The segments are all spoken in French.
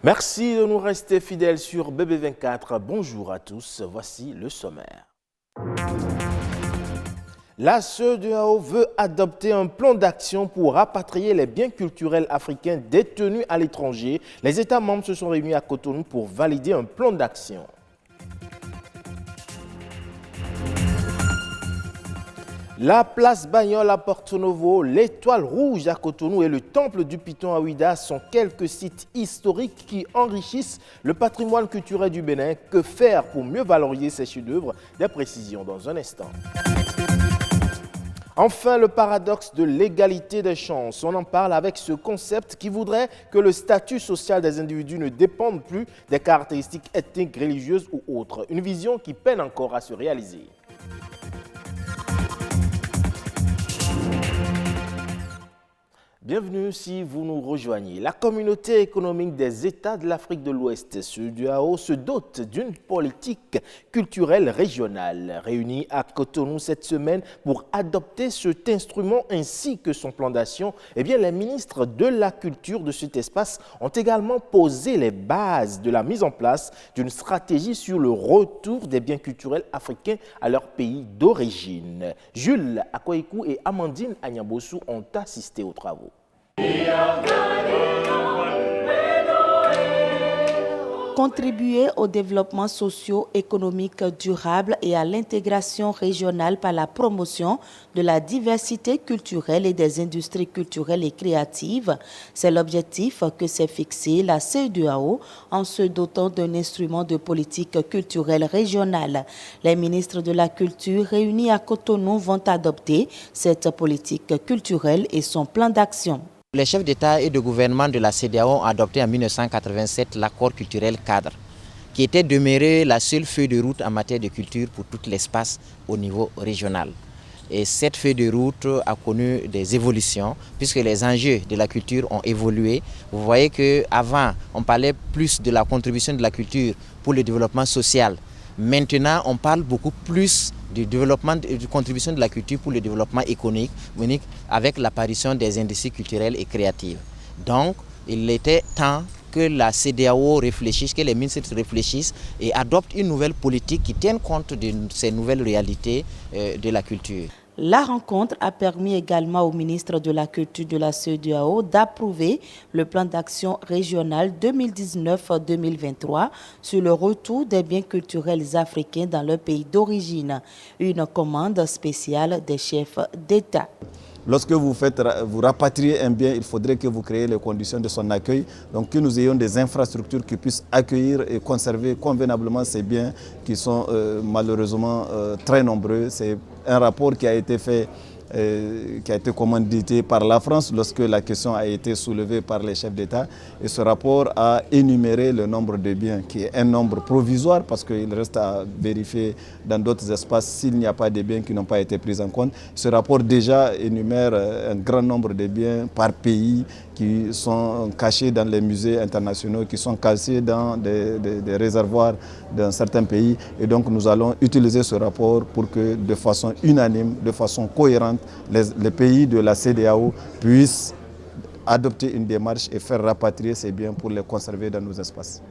Merci de nous rester fidèles sur BB24. Bonjour à tous, voici le sommaire. La CEDEAO veut adopter un plan d'action pour rapatrier les biens culturels africains détenus à l'étranger. Les États membres se sont réunis à Cotonou pour valider un plan d'action. La place Bagnol à Porto Novo, l'Étoile Rouge à Cotonou et le Temple du Piton à Ouidah sont quelques sites historiques qui enrichissent le patrimoine culturel du Bénin. Que faire pour mieux valoriser ces chefs-d'œuvre? Des précisions dans un instant. Enfin, le paradoxe de l'égalité des chances. On en parle avec ce concept qui voudrait que le statut social des individus ne dépende plus des caractéristiques ethniques, religieuses ou autres. Une vision qui peine encore à se réaliser. Bienvenue si vous nous rejoignez. La communauté économique des États de l'Afrique de l'Ouest, CEDEAO, se dote d'une politique culturelle régionale. Réunie à Cotonou cette semaine pour adopter cet instrument ainsi que son plan d'action, les ministres de la culture de cet espace ont également posé les bases de la mise en place d'une stratégie sur le retour des biens culturels africains à leur pays d'origine. Jules Akoikou et Amandine Agnambossou ont assisté aux travaux. Contribuer au développement socio-économique durable et à l'intégration régionale par la promotion de la diversité culturelle et des industries culturelles et créatives, c'est l'objectif que s'est fixé la CEDEAO en se dotant d'un instrument de politique culturelle régionale. Les ministres de la Culture réunis à Cotonou vont adopter cette politique culturelle et son plan d'action. Les chefs d'État et de gouvernement de la CEDEAO ont adopté en 1987 l'accord culturel cadre, qui était demeuré la seule feuille de route en matière de culture pour tout l'espace au niveau régional. Et cette feuille de route a connu des évolutions, puisque les enjeux de la culture ont évolué. Vous voyez qu'avant, on parlait plus de la contribution de la culture pour le développement social. Maintenant, on parle beaucoup plus du développement, de contribution de la culture pour le développement économique avec l'apparition des industries culturelles et créatives. Donc, il était temps que la CEDEAO réfléchisse, que les ministres réfléchissent et adoptent une nouvelle politique qui tienne compte de ces nouvelles réalités de la culture. La rencontre a permis également au ministre de la Culture de la CEDEAO d'approuver le plan d'action régional 2019-2023 sur le retour des biens culturels africains dans leur pays d'origine. Une commande spéciale des chefs d'État. Lorsque vous rapatriez un bien, il faudrait que vous créez les conditions de son accueil, donc que nous ayons des infrastructures qui puissent accueillir et conserver convenablement ces biens qui sont malheureusement très nombreux. C'est un rapport qui a été fait, qui a été commandité par la France lorsque la question a été soulevée par les chefs d'État. Et ce rapport a énuméré le nombre de biens, qui est un nombre provisoire parce qu'il reste à vérifier dans d'autres espaces s'il n'y a pas de biens qui n'ont pas été pris en compte. Ce rapport déjà énumère un grand nombre de biens par pays qui sont cachés dans les musées internationaux, qui sont cachés dans des réservoirs d'un certain pays. Et donc nous allons utiliser ce rapport pour que de façon unanime, de façon cohérente, les pays de la CEDEAO puissent adopter une démarche et faire rapatrier ces biens pour les conserver dans nos espaces.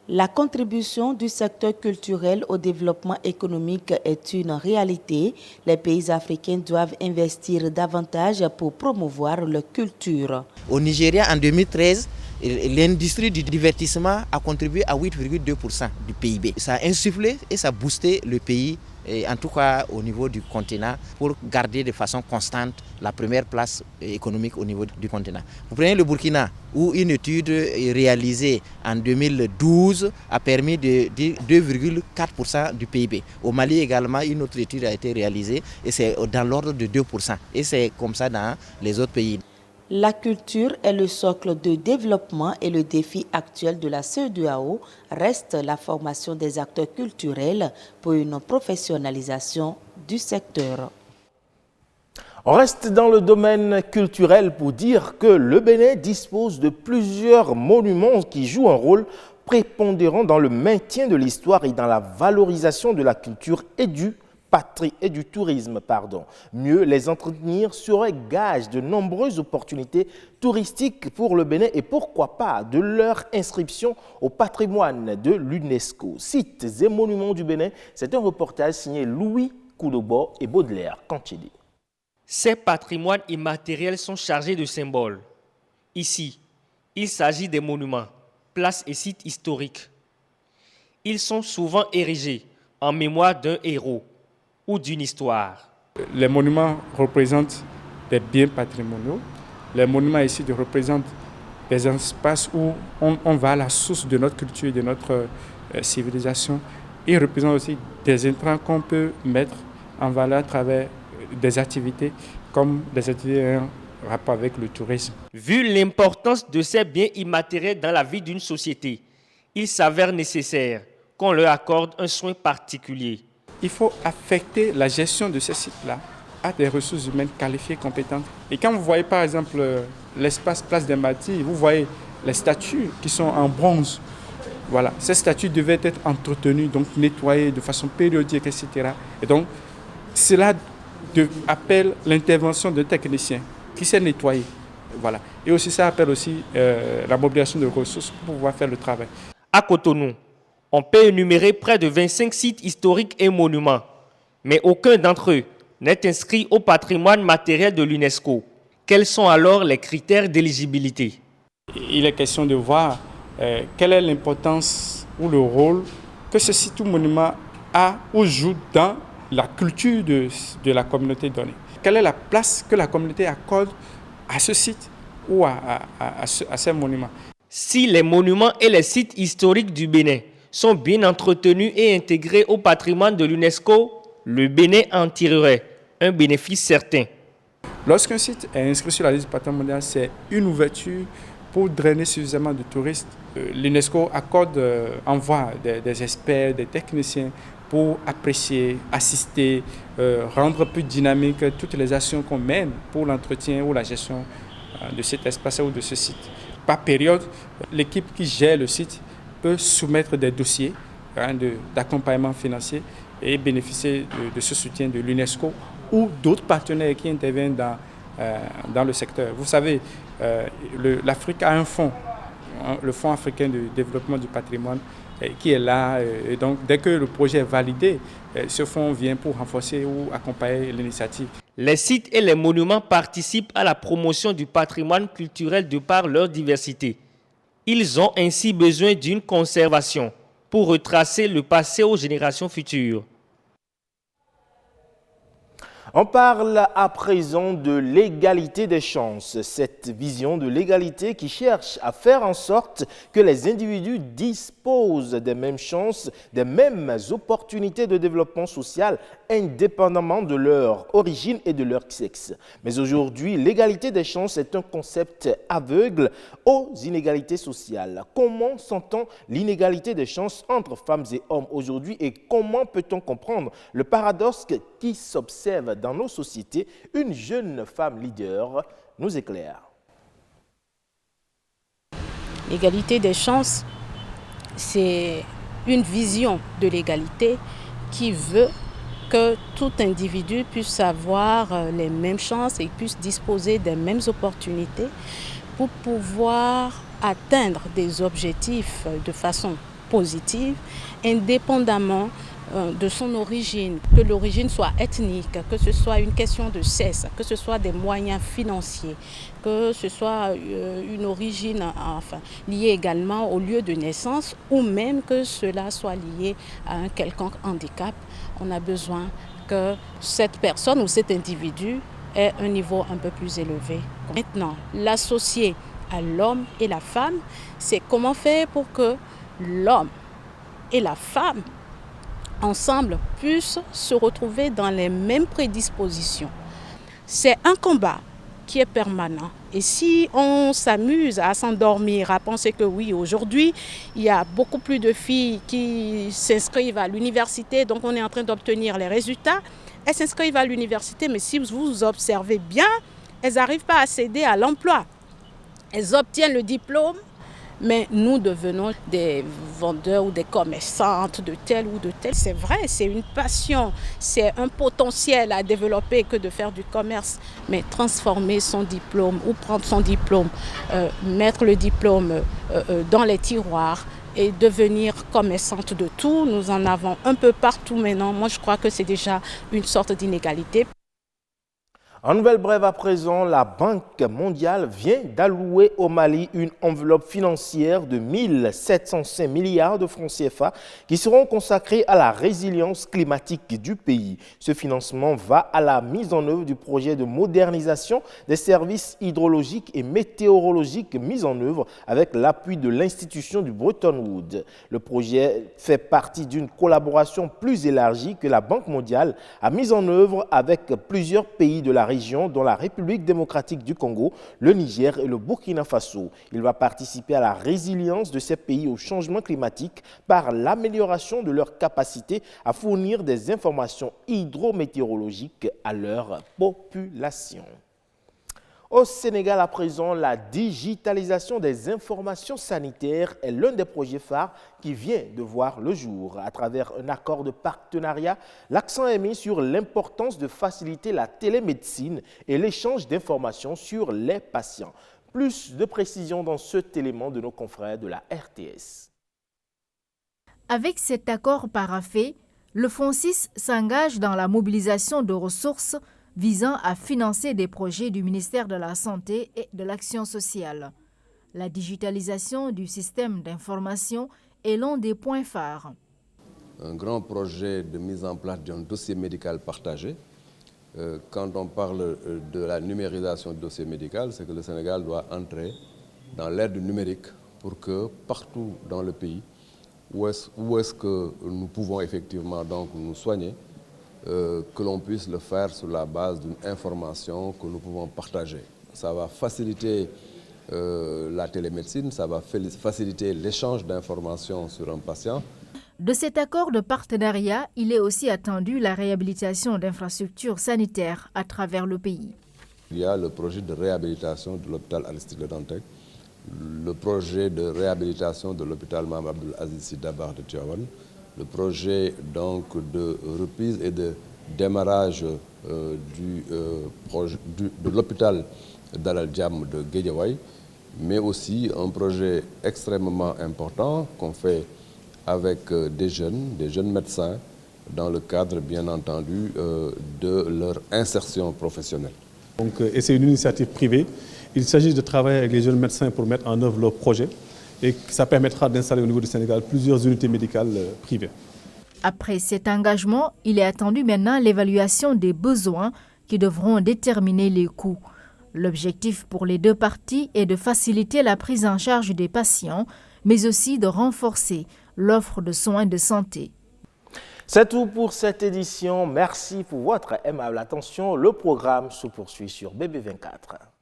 La contribution du secteur culturel au développement économique est une réalité. Les pays africains doivent investir davantage pour promouvoir leur culture. Au Nigeria, en 2013, l'industrie du divertissement a contribué à 8,2% du PIB. Ça a insufflé et ça a boosté le pays, et en tout cas au niveau du continent, pour garder de façon constante la première place économique au niveau du continent. Vous prenez le Burkina, où une étude réalisée en 2012 a permis de 2,4% du PIB. Au Mali également, une autre étude a été réalisée et c'est dans l'ordre de 2%. Et c'est comme ça dans les autres pays. La culture est le socle de développement et le défi actuel de la CEDEAO reste la formation des acteurs culturels pour une professionnalisation du secteur. On reste dans le domaine culturel pour dire que le Bénin dispose de plusieurs monuments qui jouent un rôle prépondérant dans le maintien de l'histoire et dans la valorisation de la culture et du tourisme. Mieux les entretenir serait gage de nombreuses opportunités touristiques pour le Bénin et pourquoi pas de leur inscription au patrimoine de l'UNESCO. Sites et monuments du Bénin, c'est un reportage signé Louis Koudobo et Baudelaire Kanchedi. Ces patrimoines immatériels sont chargés de symboles. Ici, il s'agit des monuments, places et sites historiques. Ils sont souvent érigés en mémoire d'un héros ou d'une histoire. Les monuments représentent des biens patrimoniaux. Les monuments ici représentent des espaces où on va à la source de notre culture, de notre civilisation. Ils représentent aussi des intrants qu'on peut mettre en valeur à travers des activités comme des activités en rapport avec le tourisme. Vu l'importance de ces biens immatériels dans la vie d'une société, il s'avère nécessaire qu'on leur accorde un soin particulier. Il faut affecter la gestion de ces sites-là à des ressources humaines qualifiées, compétentes. Et quand vous voyez par exemple l'espace Place des Martyrs, vous voyez les statues qui sont en bronze. Voilà, ces statues devaient être entretenues, donc nettoyées de façon périodique, etc. Et donc, cela appelle l'intervention de techniciens qui sait nettoyer. Voilà. Et aussi, ça appelle aussi la mobilisation de ressources pour pouvoir faire le travail. À Cotonou, on peut énumérer près de 25 sites historiques et monuments, mais aucun d'entre eux n'est inscrit au patrimoine matériel de l'UNESCO. Quels sont alors les critères d'éligibilité? Il est question de voir quelle est l'importance ou le rôle que ce site ou monument a ou joue dans la culture de la communauté donnée. Quelle est la place que la communauté accorde à ce site ou à ces monuments? Si les monuments et les sites historiques du Bénin sont bien entretenus et intégrés au patrimoine de l'UNESCO, le Bénin en tirerait un bénéfice certain. Lorsqu'un site est inscrit sur la liste du patrimoine mondial, c'est une ouverture pour drainer suffisamment de touristes. L'UNESCO envoie des experts, des techniciens pour apprécier, assister, rendre plus dynamique toutes les actions qu'on mène pour l'entretien ou la gestion de cet espace ou de ce site. Par période, l'équipe qui gère le site peut soumettre des dossiers d'accompagnement financier et bénéficier de ce soutien de l'UNESCO ou d'autres partenaires qui interviennent dans le secteur. Vous savez, l'Afrique a un fonds, le Fonds africain de développement du patrimoine, qui est là. Et donc, dès que le projet est validé, ce fonds vient pour renforcer ou accompagner l'initiative. Les sites et les monuments participent à la promotion du patrimoine culturel de par leur diversité. Ils ont ainsi besoin d'une conservation pour retracer le passé aux générations futures. On parle à présent de l'égalité des chances, cette vision de l'égalité qui cherche à faire en sorte que les individus disposent des mêmes chances, des mêmes opportunités de développement social, indépendamment de leur origine et de leur sexe. Mais aujourd'hui, l'égalité des chances est un concept aveugle aux inégalités sociales. Comment s'entend l'inégalité des chances entre femmes et hommes aujourd'hui et comment peut-on comprendre le paradoxe qui s'observe dans nos sociétés? Une jeune femme leader nous éclaire. L'égalité des chances, c'est une vision de l'égalité qui veut que tout individu puisse avoir les mêmes chances et puisse disposer des mêmes opportunités pour pouvoir atteindre des objectifs de façon positive, indépendamment de son origine, que l'origine soit ethnique, que ce soit une question de sexe, que ce soit des moyens financiers, que ce soit une origine liée également au lieu de naissance ou même que cela soit lié à un quelconque handicap. On a besoin que cette personne ou cet individu ait un niveau un peu plus élevé. Maintenant, l'associer à l'homme et la femme, c'est comment faire pour que l'homme et la femme ensemble puissent se retrouver dans les mêmes prédispositions. C'est un combat qui est permanent. Et si on s'amuse à s'endormir, à penser que oui, aujourd'hui, il y a beaucoup plus de filles qui s'inscrivent à l'université, donc on est en train d'obtenir les résultats, elles s'inscrivent à l'université, mais si vous observez bien, elles n'arrivent pas à accéder à l'emploi. Elles obtiennent le diplôme, mais nous devenons des vendeurs ou des commerçantes de tel ou de tel. C'est vrai, c'est une passion, c'est un potentiel à développer que de faire du commerce, mais transformer son diplôme ou prendre son diplôme, mettre le diplôme dans les tiroirs et devenir commerçante de tout, nous en avons un peu partout maintenant. Moi, je crois que c'est déjà une sorte d'inégalité. En nouvelle brève à présent, la Banque mondiale vient d'allouer au Mali une enveloppe financière de 1705 milliards de francs CFA qui seront consacrés à la résilience climatique du pays. Ce financement va à la mise en œuvre du projet de modernisation des services hydrologiques et météorologiques mis en œuvre avec l'appui de l'institution du Bretton Woods. Le projet fait partie d'une collaboration plus élargie que la Banque mondiale a mise en œuvre avec plusieurs pays de la région, dont la République démocratique du Congo, le Niger et le Burkina Faso. Il va participer à la résilience de ces pays au changement climatique par l'amélioration de leur capacité à fournir des informations hydrométéorologiques à leur population. Au Sénégal, à présent, la digitalisation des informations sanitaires est l'un des projets phares qui vient de voir le jour. À travers un accord de partenariat, l'accent est mis sur l'importance de faciliter la télémédecine et l'échange d'informations sur les patients. Plus de précisions dans cet élément de nos confrères de la RTS. Avec cet accord paraphé, le FONSIS s'engage dans la mobilisation de ressources visant à financer des projets du ministère de la Santé et de l'Action sociale. La digitalisation du système d'information est l'un des points phares. Un grand projet de mise en place d'un dossier médical partagé. Quand on parle de la numérisation du dossier médical, c'est que le Sénégal doit entrer dans l'ère du numérique pour que partout dans le pays, où est-ce que nous pouvons effectivement donc nous soigner, que l'on puisse le faire sur la base d'une information que nous pouvons partager. Ça va faciliter la télémédecine, ça va faciliter l'échange d'informations sur un patient. De cet accord de partenariat, il est aussi attendu la réhabilitation d'infrastructures sanitaires à travers le pays. Il y a le projet de réhabilitation de l'hôpital Aristide Le Dantec, le projet de réhabilitation de l'hôpital Mame Abdoul Aziz Sy Dabakh de Tivaouane, le projet donc de reprise et de démarrage de l'hôpital Dalal Jamm de Guédiawaye, mais aussi un projet extrêmement important qu'on fait avec des jeunes médecins, dans le cadre bien entendu de leur insertion professionnelle. Et c'est une initiative privée. Il s'agit de travailler avec les jeunes médecins pour mettre en œuvre leur projet. Et ça permettra d'installer au niveau du Sénégal plusieurs unités médicales privées. Après cet engagement, il est attendu maintenant l'évaluation des besoins qui devront déterminer les coûts. L'objectif pour les deux parties est de faciliter la prise en charge des patients, mais aussi de renforcer l'offre de soins de santé. C'est tout pour cette édition. Merci pour votre aimable attention. Le programme se poursuit sur BB24.